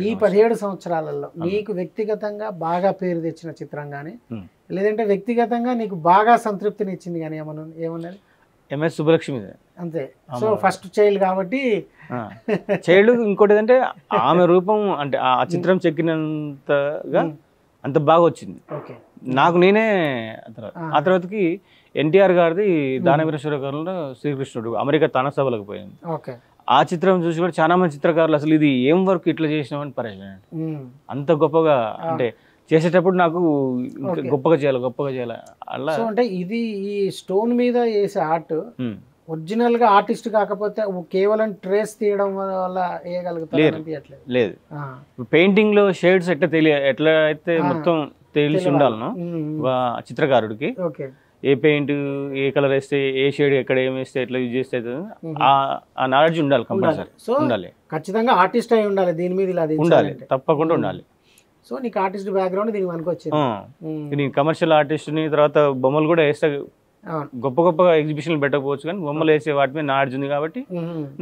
ఈ 17 సంవత్సరాలలో నీకు వ్యక్తిగతంగా బాగా పేరు తెచ్చిన చిత్రం కానీ లేదంటే వ్యక్తిగతంగా నీకు బాగా సంతృప్తిని ఇచ్చింది కానీ ఏమన్నది? ఎంఎస్ సుబ్బలక్ష్మి అంతే. సో ఫస్ట్ చైల్డ్ కాబట్టి చైల్డ్. ఇంకోటి ఏంటంటే ఆమె రూపం అంటే ఆ చిత్రం చెక్కినంతగా అంత బాగా వచ్చింది నాకు. నేనే ఆ తర్వాతకి ఎన్టీఆర్ గారిది దానవీరేశ్వర గారిలో శ్రీకృష్ణుడు అమెరికా తానా సభలకు పోయింది. ఆ చిత్రం చూసి కూడా చాలా మంది చిత్రకారులు అసలు ఇది ఏం వర్క్ ఇట్లా చేసినామని పరేషాన్. అంత గొప్పగా అంటే చేసేటప్పుడు నాకు గొప్పగా చేయాలి అలా. అంటే ఇది ఈ స్టోన్ మీద వేసే ఆర్ట్ ఒరిజినల్ గా ఆర్టిస్ట్ కాకపోతే కేవలం ట్రేస్ తీయడం వల్ల వేయగలుగుతారు? లేదు. పెయింటింగ్ లో షేడ్స్ ఎట్లా అయితే మొత్తం తెలిసి ఉండాలనో చిత్రకారుడికి, ఏ పెయింట్ ఏ కలర్ వేస్తే ఏ షేడ్ ఎక్కడ ఏం వేస్తే ఎట్లా యూజ్ చేస్తే ఆ నాలెడ్జ్ ఉండాలి, కంపల్సరీ ఉండాలి. ఖచ్చితంగా ఆర్టిస్ట్ అయి ఉండాలి, దీని మీద ఇలా ఉండాలి, తప్పకుండా ఉండాలి. సో నీకు ఆర్టిస్ట్ బ్యాక్గ్రౌండ్ దీనికి పనికొచ్చింది. నేను కమర్షియల్ ఆర్టిస్ట్ని, తర్వాత బొమ్మలు కూడా వేస్తా. గొప్ప గొప్ప ఎగ్జిబిషన్లు పెట్టకపోవచ్చు కానీ బొమ్మలు వేసే వాటి మీద నాలెడ్జ్ ఉంది కాబట్టి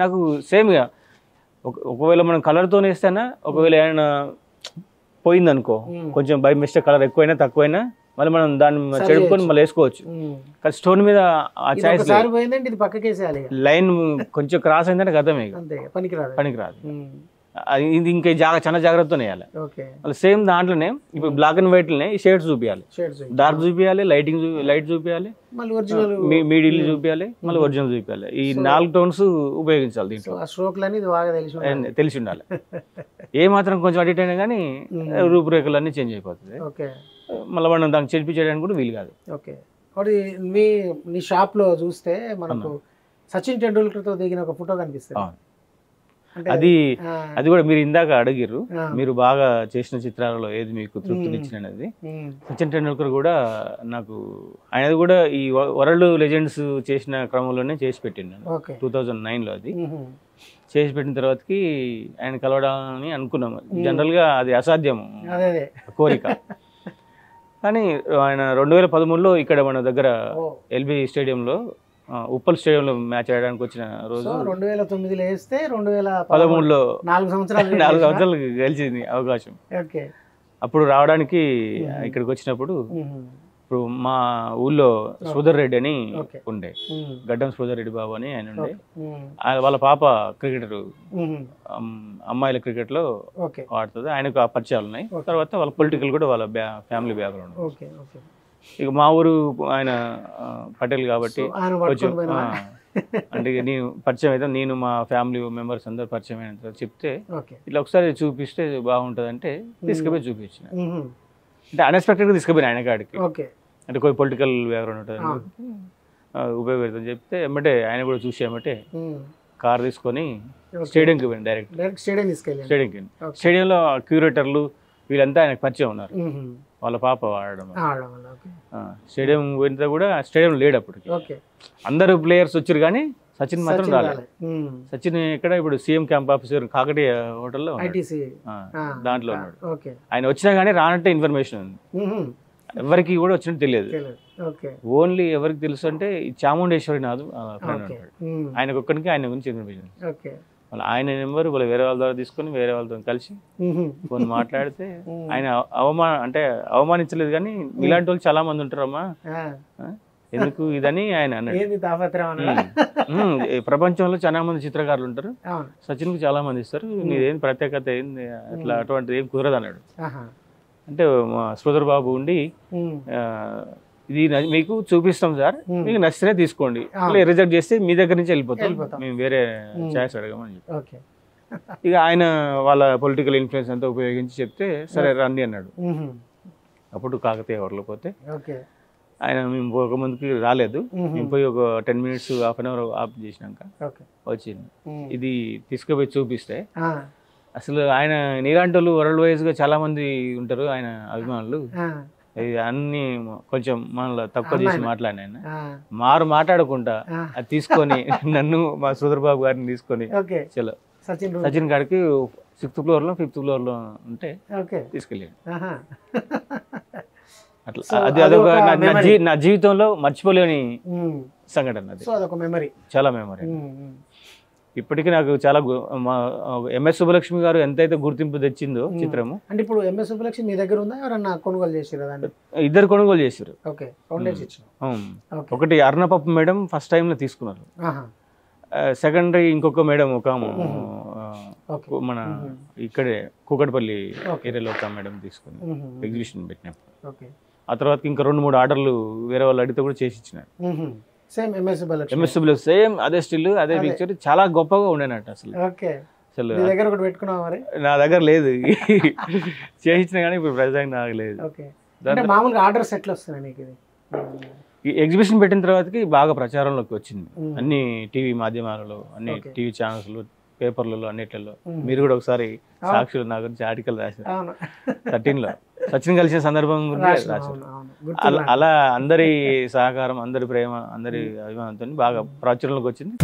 నాకు సేమ్గా ఒకవేళ మనం కలర్తో వేస్తేనా, ఒకవేళ ఏమైనా పోయిందనుకో కొంచెం బై మిస్టేక్ కలర్ ఎక్కువైనా తక్కువైనా మళ్ళీ మనం దాన్ని చెడుకొని మళ్ళీ వేసుకోవచ్చు. కానీ స్టోన్ మీద ఆ చాయిస్ లైన్ కొంచెం క్రాస్ అయిందంటే గతమే, పనికిరాదు. ఇది ఇంకా చాలా జాగ్రత్తనే వేయాలి. మళ్ళీ సేమ్ దాంట్లోనే ఇప్పుడు బ్లాక్ అండ్ వైట్ లోనే షేడ్స్ చూపించాలి, డార్క్ చూపించాలి, లైట్ చూపించాలి, మీడియం చూపించాలి, మళ్ళీ ఒరిజినల్ చూపించాలి. ఈ 4 టోన్స్ ఉపయోగించాలి దీంట్లో. తెలిసి ఉండాలి. ఏ మాత్రం కొంచెం అడిట్ అయినా కానీ రూపురేఖలన్నీ చేంజ్ అయిపోతుంది. మళ్ళీ మనం దానికి చేంజ్ చేయడానికి కూడా వీలు కాదు. నీ షాప్ లో చూస్తే మనకు సచిన్ టెండూల్కర్ తో దిగిన ఒక ఫోటో కనిపిస్తుంది. అది కూడా మీరు ఇందాక అడిగిర్రు, మీరు బాగా చేసిన చిత్రాలలో ఏది మీకు తృప్తినిచ్చినది. సచిన్ టెండూల్కర్ కూడా నాకు ఆయనది కూడా ఈ వరల్డ్ లెజెండ్స్ చేసిన క్రమంలోనే చేసి పెట్టిండు 2009లో. అది చేసి పెట్టిన తర్వాతకి ఆయన కలవడాలని అనుకున్నాము. జనరల్ గా అది అసాధ్యం కోరిక. కానీ ఆయన 2013లో ఇక్కడ మన దగ్గర ఎల్బీ స్టేడియంలో, ఉప్పల్ స్టేడియంలో మ్యాచ్ ఆడడానికి వచ్చిన రోజు 2009లో వేస్తే 2013లో 4 సంవత్సరాలు గెలిచింది అవకాశం. అప్పుడు రావడానికి ఇక్కడికి వచ్చినప్పుడు ఇప్పుడు మా ఊళ్ళో శ్రీధర్ రెడ్డి అని ఉండే, గడ్డం శ్రీధర్ రెడ్డి బాబు అని ఆయన ఉండే. వాళ్ళ పాప క్రికెటర్, అమ్మాయిల క్రికెట్ లో ఆడుతుంది. ఆయనకు ఆ పరిచయాలు ఉన్నాయి. తర్వాత వాళ్ళ పొలిటికల్ కూడా వాళ్ళ ఫ్యామిలీ బ్యాక్గ్రౌండ్. ఇక మా ఊరు ఆయన పటేల్ కాబట్టి కొంచెం అంటే నేను పరిచయం అయితే, నేను మా ఫ్యామిలీ మెంబర్స్ అందరు పరిచయం అయిన చెప్తే ఇట్లా ఒకసారి చూపిస్తే బాగుంటుంది అంటే తీసుకుపోయి చూపించిన. అంటే అన్ఎక్స్పెక్టెడ్గా తీసుకుపోయిన ఆయన కాడికి. అంటే కొన్ని పొలిటికల్ బ్యాక్గ్రౌండ్ ఉంటుంది, ఉపయోగపడుతుంది చెప్తే ఎమ్మటే ఆయన కూడా చూసి ఎమ్మటే కార్ తీసుకొని స్టేడియంకి పోయింది. డైరెక్ట్ స్టేడియంకి. స్టేడియంలో క్యూరేటర్లు వీళ్ళంతా ఆయనకు పరిచయం ఉన్నారు. వాళ్ళ పాప ఆడడం. స్టేడియం పోయిన కూడా స్టేడియం లేడు అప్పటికి. అందరు ప్లేయర్స్ వచ్చారు కానీ సచిన్ మాత్రం రాలేదు. సచిన్ ఇక్కడ ఇప్పుడు సీఎం క్యాంప్ ఆఫీసర్ కాకతీయ హోటల్లో దాంట్లో ఉన్నాడు. ఆయన వచ్చినా కానీ రానంటే ఇన్ఫర్మేషన్ ఉంది. ఎవరికి కూడా వచ్చినట్టు తెలియదు. ఓన్లీ ఎవరికి తెలుసు అంటే చాముండేశ్వరి నాథ్ ఆయనకు ఒక్కడికి ఆయన గురించి ఇన్ఫర్మేషన్. మళ్ళీ ఆయన నెంబర్ వాళ్ళు వేరే వాళ్ళ ద్వారా తీసుకొని వేరే వాళ్ళతో కలిసి కొన్ని మాట్లాడితే ఆయన అవమానించలేదు. కానీ ఇలాంటి వాళ్ళు చాలా మంది ఉంటారమ్మా, ఎందుకు ఇదని ఆయన అన్నాడు. ప్రపంచంలో చాలా మంది చిత్రకారులు ఉంటారు, సచిన్ కు చాలా మంది ఇస్తారు, నీదేం ప్రత్యేకత ఏంది అట్లా అటువంటిది ఏం కుదరదు అన్నాడు. అంటే మా శ్రీధర్ బాబు ఉండి ఇది మీకు చూపిస్తాం సార్, మీకు నచ్చితే తీసుకోండి, రిజెక్ట్ చేస్తే మీ దగ్గర నుంచి వెళ్ళిపోతాం, మేము వేరే ఛాయిస్ అడగమని చెప్పి. ఇక ఆయన వాళ్ళ పొలిటికల్ ఇన్ఫ్లుయెన్స్ అంతా ఉపయోగించి చెప్తే సరే రండి అన్నాడు. అప్పుడు కాకతీయ హోటల్ పోతే ఆయన మేము ఒక ముందుకి రాలేదు. మేము పోయి ఒక 10 minutes half an hour off చేసినాక వచ్చింది. ఇది తీసుకుపోయి చూపిస్తే అసలు ఆయన నీలాంటి వాళ్ళు వరల్డ్ వైజ్ గా చాలా మంది ఉంటారు ఆయన అభిమానులు, అన్ని కొంచెం మనలో తక్కువ చేసి మాట్లాడిన ఆయన మాట్లాడకుండా అది తీసుకొని నన్ను మా శ్రీధర్ బాబు గారిని తీసుకొని చలో సచిన్ గారికి 6th ఫ్లోర్ లో 5th ఫ్లోర్ లో ఉంటే తీసుకెళ్ళాడు. అట్లా అది అదొక నా జీవితంలో మర్చిపోలేని సంఘటన. అది చాలా మెమరీ. ఇప్పటికీ నాకు చాలా ఎంఎస్ సుబ్బలక్ష్మి గారు ఎంతైతే గుర్తింపు తెచ్చిందో చిత్రము. అంటే ఇప్పుడు ఎంఎస్ సుబ్బలక్ష్మి మీ దగ్గర ఉందా, ఎవరన్నా కొనుగోలు చేసారు దాన్ని? ఇద్దరు కొనుగోలు చేశారు. ఓకే, ఫౌండేషన్ ఇచ్చిన. ఒకటి అర్ణపప్పు మేడం ఫస్ట్ టైంలో తీసుకున్నారు. సెకండరీ ఇంకొక మేడం ఒక మన ఇక్కడే కూకట్పల్లి ఏరియాలో ఒక మేడం తీసుకుని ఎగ్జిబిషన్ పెట్టినప్పుడు. ఆ తర్వాత ఇంకా 2-3 ఆర్డర్లు వేరే వాళ్ళు అడిగితే కూడా చేసి ఇచ్చినారు. సేమ్ ఎంఎస్ సుబ్బలక్ష్మి సేమ్ అదే స్టిల్ అదే పిక్చర్, చాలా గొప్పగా ఉండేనట్టు అసలు. అసలు దగ్గర ఒకటి పెట్టుకున్నావా మరి? నా దగ్గర లేదు, చేయించిన కానీ ఇప్పుడు ప్రజెంట్ నాకు లేదు. మామూలుగా ఆర్డర్స్ ఎట్లా వస్తున్నాయి నీకు? ఇది ఈ ఎగ్జిబిషన్ పెట్టిన తర్వాతకి బాగా ప్రచారంలోకి వచ్చింది, అన్ని టీవీ మాధ్యమాలలో, అన్ని టీవీ ఛానల్స్లో, పేపర్లలో, అన్నిట్లలో. మీరు కూడా ఒకసారి సాక్షులు నా గురించి ఆర్టికల్ రాశారు 13లో, సచిన్ కలిసిన సందర్భం గురించి రాశారు. అలా అందరి సహకారం, అందరి ప్రేమ, అందరి అభిమానంతో బాగా ప్రాచుర్యంలోకి వచ్చింది.